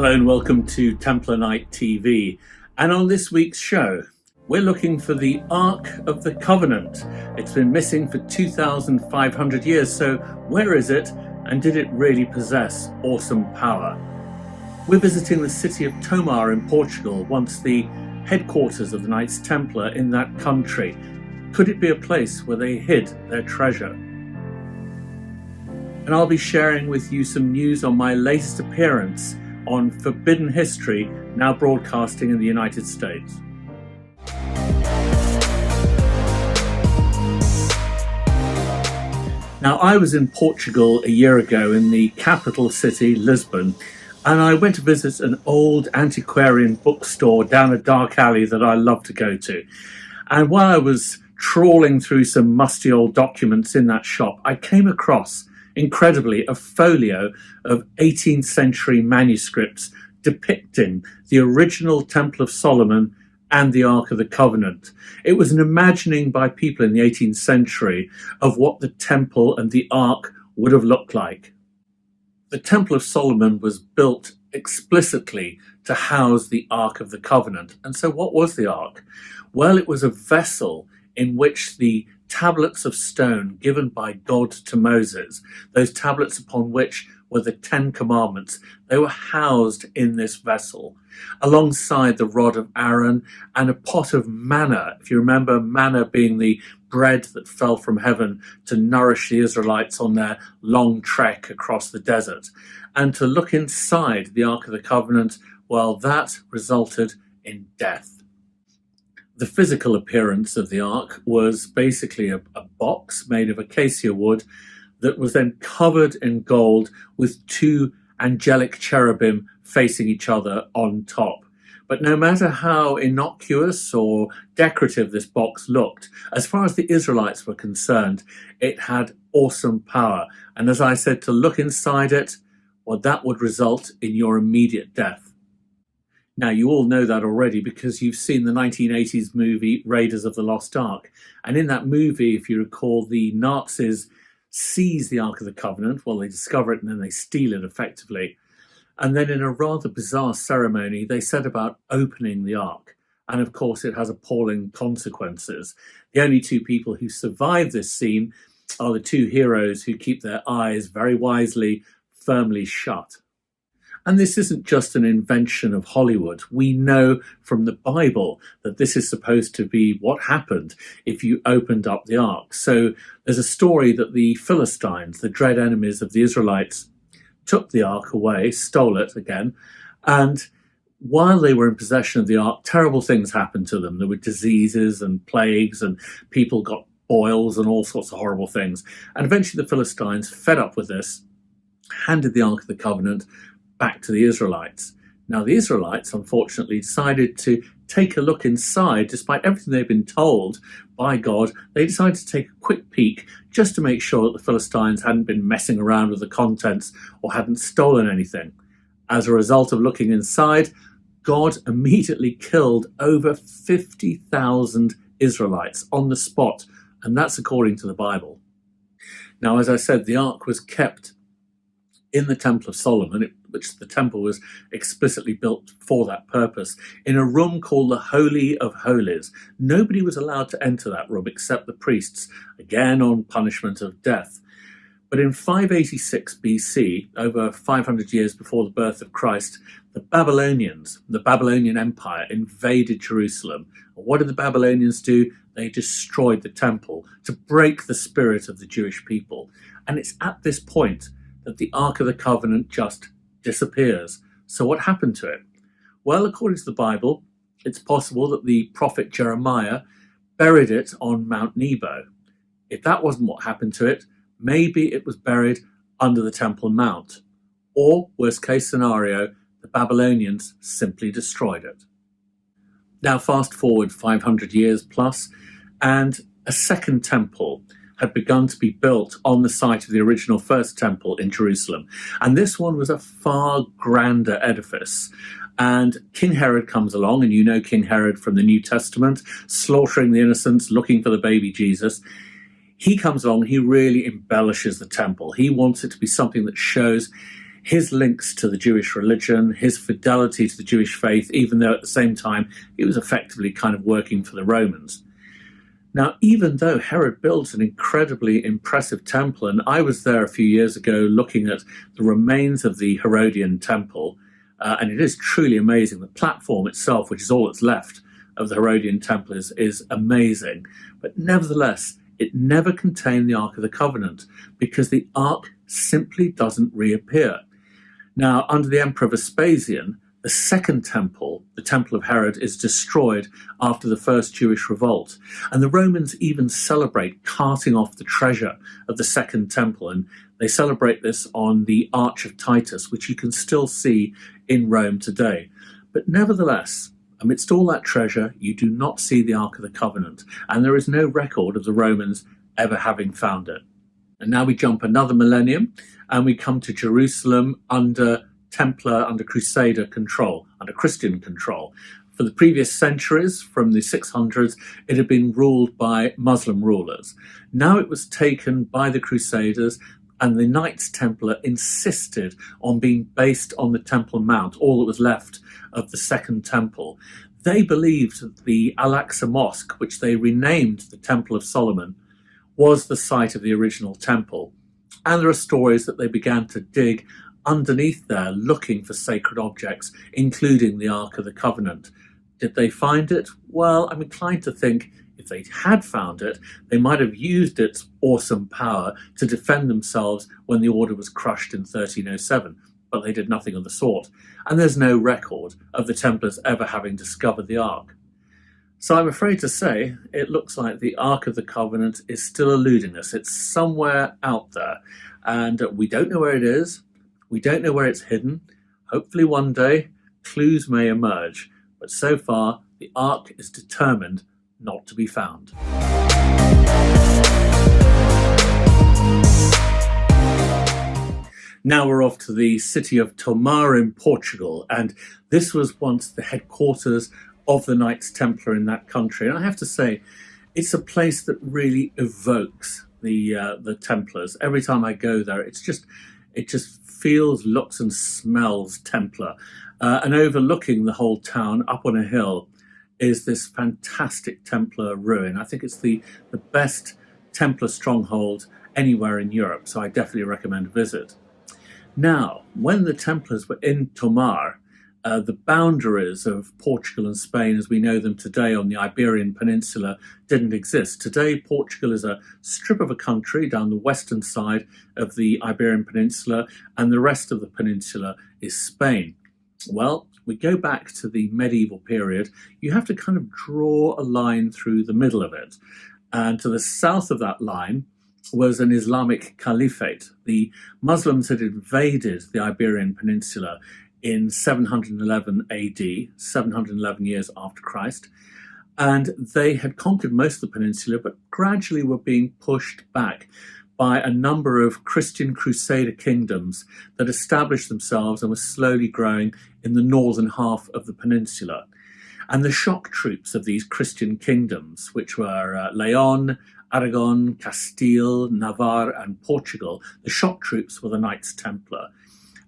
Hello and welcome to Templar Knight TV. And on this week's show, we're looking for the Ark of the Covenant. It's been missing for 2,500 years, so where is it and did it really possess awesome power? We're visiting the city of Tomar in Portugal, once the headquarters of the Knights Templar in that country. Could it be a place where they hid their treasure? And I'll be sharing with you some news on my latest appearance on Forbidden History, now broadcasting in the United States. Now, I was in Portugal a year ago in the capital city, Lisbon, and I went to visit an old antiquarian bookstore down a dark alley that I love to go to. And while I was trawling through some musty old documents in that shop, I came across, incredibly, a folio of 18th century manuscripts depicting the original Temple of Solomon and the Ark of the Covenant. It was an imagining by people in the 18th century of what the temple and the Ark would have looked like. The Temple of Solomon was built explicitly to house the Ark of the Covenant. And so what was the Ark? Well, it was a vessel in which the tablets of stone given by God to Moses, those tablets upon which were the 10 Commandments, they were housed in this vessel, alongside the rod of Aaron and a pot of manna. If you remember, manna being the bread that fell from heaven to nourish the Israelites on their long trek across the desert. And to look inside the Ark of the Covenant, well, that resulted in death. The physical appearance of the Ark was basically a box made of acacia wood that was then covered in gold with two angelic cherubim facing each other on top. But no matter how innocuous or decorative this box looked, as far as the Israelites were concerned, it had awesome power. And as I said, to look inside it, well, that would result in your immediate death. Now, you all know that already because you've seen the 1980s movie Raiders of the Lost Ark. And in that movie, if you recall, the Nazis seize the Ark of the Covenant. Well, they discover it and then they steal it effectively. And then in a rather bizarre ceremony, they set about opening the Ark. And of course, it has appalling consequences. The only two people who survive this scene are the two heroes who keep their eyes very wisely, firmly shut. And this isn't just an invention of Hollywood. We know from the Bible that this is supposed to be what happened if you opened up the Ark. So there's a story that the Philistines, the dread enemies of the Israelites, took the Ark away, stole it again, and while they were in possession of the Ark, terrible things happened to them. There were diseases and plagues, and people got boils and all sorts of horrible things. And eventually the Philistines, fed up with this, handed the Ark of the Covenant back to the Israelites. Now, the Israelites, unfortunately, decided to take a look inside. Despite everything they've been told by God, they decided to take a quick peek just to make sure that the Philistines hadn't been messing around with the contents or hadn't stolen anything. As a result of looking inside, God immediately killed over 50,000 Israelites on the spot, and that's according to the Bible. Now, as I said, the Ark was kept in the Temple of Solomon, which the temple was explicitly built for that purpose, in a room called the Holy of Holies. Nobody was allowed to enter that room except the priests, again on punishment of death. But in 586 BC, over 500 years before the birth of Christ, the Babylonians, the Babylonian Empire, invaded Jerusalem. What did the Babylonians do? They destroyed the temple to break the spirit of the Jewish people. And it's at this point that the Ark of the Covenant just disappears. So what happened to it? Well, according to the Bible, it's possible that the prophet Jeremiah buried it on Mount Nebo. If that wasn't what happened to it, maybe it was buried under the Temple Mount. Or, worst case scenario, the Babylonians simply destroyed it. Now fast forward 500 years plus, and a second temple had begun to be built on the site of the original first temple in Jerusalem. And this one was a far grander edifice. And King Herod comes along, and you know King Herod from the New Testament, slaughtering the innocents, looking for the baby Jesus. He comes along, he really embellishes the temple. He wants it to be something that shows his links to the Jewish religion, his fidelity to the Jewish faith, even though at the same time he was effectively kind of working for the Romans. Now, even though Herod builds an incredibly impressive temple, and I was there a few years ago looking at the remains of the Herodian temple, and it is truly amazing. The platform itself, which is all that's left of the Herodian temple, is amazing. But nevertheless, it never contained the Ark of the Covenant because the Ark simply doesn't reappear. Now, under the Emperor Vespasian, the second temple, the Temple of Herod, is destroyed after the first Jewish revolt. And the Romans even celebrate carting off the treasure of the second temple. And they celebrate this on the Arch of Titus, which you can still see in Rome today. But nevertheless, amidst all that treasure, you do not see the Ark of the Covenant. And there is no record of the Romans ever having found it. And now we jump another millennium and we come to Jerusalem under Templar, under Crusader control, under Christian control. For the previous centuries, from the 600s, it had been ruled by Muslim rulers. Now it was taken by the Crusaders, and the Knights Templar insisted on being based on the Temple Mount, all that was left of the Second Temple. They believed that the Al-Aqsa Mosque, which they renamed the Temple of Solomon, was the site of the original temple. And there are stories that they began to dig underneath there looking for sacred objects, including the Ark of the Covenant. Did they find it? Well, I'm inclined to think if they had found it, they might have used its awesome power to defend themselves when the order was crushed in 1307, but they did nothing of the sort. And there's no record of the Templars ever having discovered the Ark. So I'm afraid to say, it looks like the Ark of the Covenant is still eluding us. It's somewhere out there, and we don't know where it is. We don't know where it's hidden. Hopefully one day, clues may emerge. But so far, the Ark is determined not to be found. Now we're off to the city of Tomar in Portugal. And this was once the headquarters of the Knights Templar in that country. And I have to say, it's a place that really evokes the Templars. Every time I go there, it just feels, looks and smells Templar. And overlooking the whole town up on a hill is this fantastic Templar ruin. I think it's the best Templar stronghold anywhere in Europe, so I definitely recommend a visit. Now, when the Templars were in Tomar, the boundaries of Portugal and Spain as we know them today on the Iberian Peninsula didn't exist. Today, Portugal is a strip of a country down the western side of the Iberian Peninsula, and the rest of the peninsula is Spain. Well, we go back to the medieval period. You have to kind of draw a line through the middle of it. And to the south of that line was an Islamic caliphate. The Muslims had invaded the Iberian Peninsula in 711 AD, 711 years after Christ, and they had conquered most of the peninsula, but gradually were being pushed back by a number of Christian Crusader kingdoms that established themselves and were slowly growing in the northern half of the peninsula. And the shock troops of these Christian kingdoms, which were Leon, Aragon, Castile, Navarre, and Portugal, the shock troops were the Knights Templar.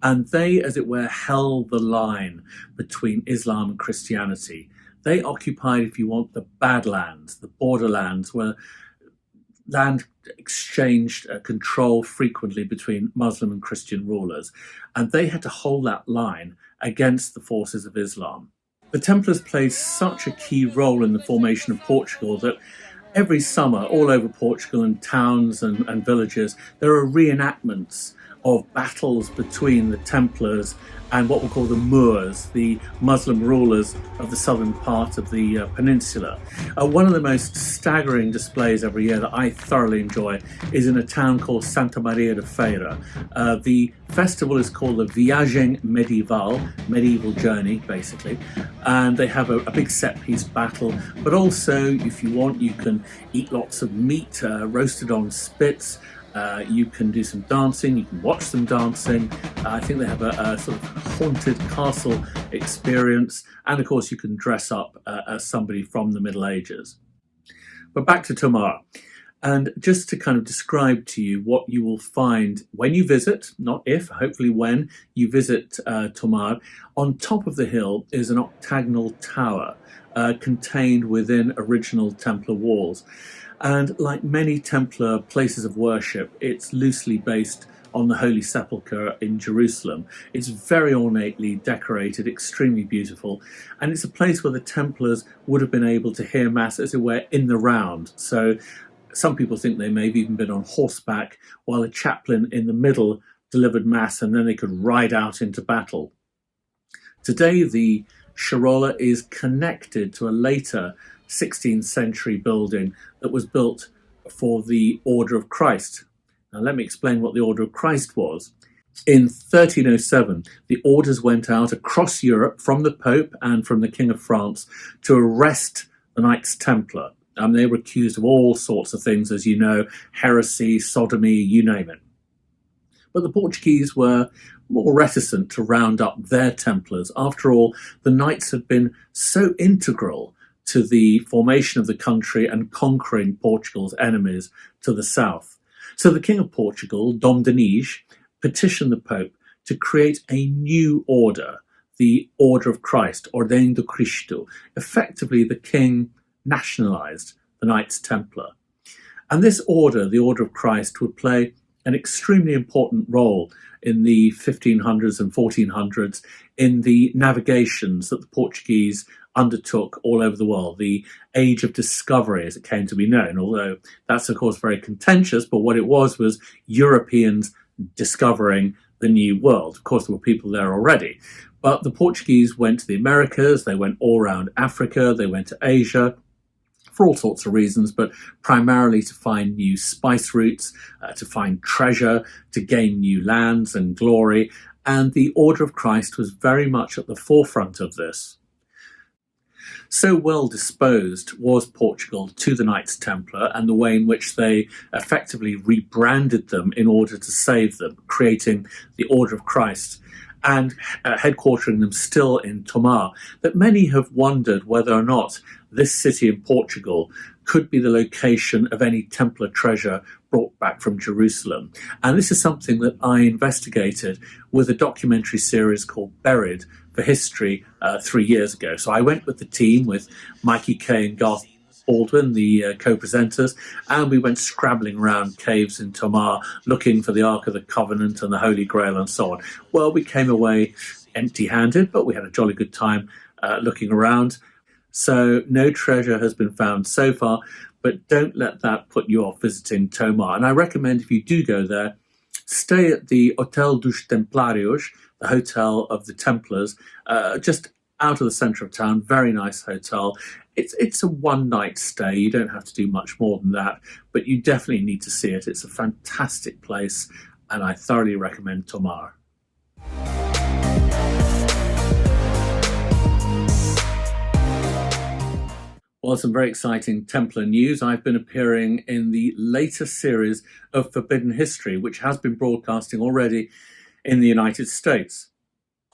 And they, as it were, held the line between Islam and Christianity. They occupied, if you want, the Badlands, the borderlands, where land exchanged control frequently between Muslim and Christian rulers. And they had to hold that line against the forces of Islam. The Templars played such a key role in the formation of Portugal that every summer, all over Portugal, in towns and villages, there are reenactments of battles between the Templars and what we call the Moors, the Muslim rulers of the southern part of the peninsula. One of the most staggering displays every year that I thoroughly enjoy is in a town called Santa Maria de Feira. The festival is called the Viagem Medieval, medieval journey, basically. And they have a big set-piece battle, but also, if you want, you can eat lots of meat roasted on spits. You can do some dancing, you can watch some dancing. I think they have a sort of haunted castle experience. And of course, you can dress up as somebody from the Middle Ages. But back to Tomar. And just to kind of describe to you what you will find when you visit, not if, hopefully when you visit Tomar, on top of the hill is an octagonal tower contained within original Templar walls. And like many Templar places of worship, it's loosely based on the Holy Sepulchre in Jerusalem. It's very ornately decorated, extremely beautiful, and it's a place where the Templars would have been able to hear Mass, as it were, in the round. So some people think they may have even been on horseback while a chaplain in the middle delivered Mass, and then they could ride out into battle. Today, the Sharola is connected to a later 16th century building that was built for the Order of Christ. Now, let me explain what the Order of Christ was. In 1307, the orders went out across Europe from the Pope and from the King of France to arrest the Knights Templar. They were accused of all sorts of things, as you know, heresy, sodomy, you name it. But the Portuguese were more reticent to round up their Templars. After all, the Knights had been so integral to the formation of the country and conquering Portugal's enemies to the south. So the King of Portugal, Dom Denige, petitioned the Pope to create a new order, the Order of Christ, Ordem do Cristo. Effectively, the king nationalized the Knights Templar. And this order, the Order of Christ, would play an extremely important role in the 1500s and 1400s in the navigations that the Portuguese undertook all over the world, the age of discovery as it came to be known, although that's of course very contentious, but what it was Europeans discovering the new world. Of course, there were people there already, but the Portuguese went to the Americas, they went all around Africa, they went to Asia, for all sorts of reasons, but primarily to find new spice routes, to find treasure, to gain new lands and glory, and the Order of Christ was very much at the forefront of this. So well disposed was Portugal to the Knights Templar and the way in which they effectively rebranded them in order to save them, creating the Order of Christ and headquartering them still in Tomar, that many have wondered whether or not this city in Portugal could be the location of any Templar treasure brought back from Jerusalem. And this is something that I investigated with a documentary series called Buried for History 3 years ago. So I went with the team, with Mikey Kay and Garth Baldwin, the co-presenters, and we went scrabbling around caves in Tomar looking for the Ark of the Covenant and the Holy Grail and so on. Well, we came away empty-handed, but we had a jolly good time looking around. So no treasure has been found so far, but don't let that put you off visiting Tomar. And I recommend, if you do go there, stay at the Hotel dos Templarios, the Hotel of the Templars, just out of the centre of town. Very nice hotel. It's a one-night stay. You don't have to do much more than that, but you definitely need to see it. It's a fantastic place, and I thoroughly recommend Tomar. Well, some very exciting Templar news. I've been appearing in the latest series of Forbidden History, which has been broadcasting already in the United States.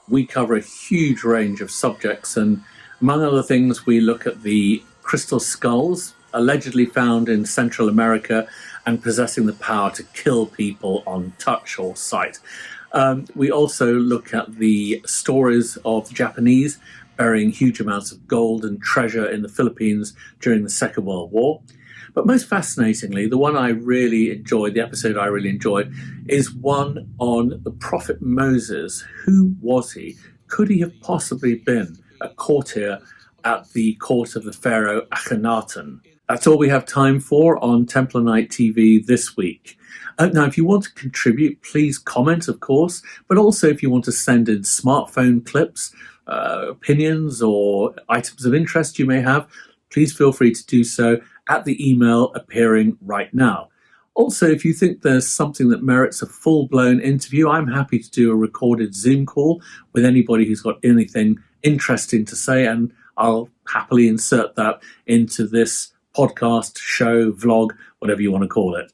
We cover a huge range of subjects, and among other things, we look at the crystal skulls allegedly found in Central America and possessing the power to kill people on touch or sight. We also look at the stories of the Japanese burying huge amounts of gold and treasure in the Philippines during the Second World War. But most fascinatingly, the one I really enjoyed, the episode I really enjoyed, is one on the Prophet Moses. Who was he? Could he have possibly been a courtier at the court of the Pharaoh Akhenaten? That's all we have time for on Templar Knight TV this week. Now, if you want to contribute, please comment, of course, but also if you want to send in smartphone clips, opinions or items of interest you may have, please feel free to do so at the email appearing right now. Also, if you think there's something that merits a full-blown interview, I'm happy to do a recorded Zoom call with anybody who's got anything interesting to say, and I'll happily insert that into this podcast, show, vlog, whatever you want to call it.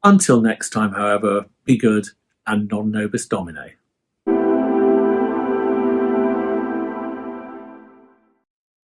Until next time, however, be good and non nobis domine.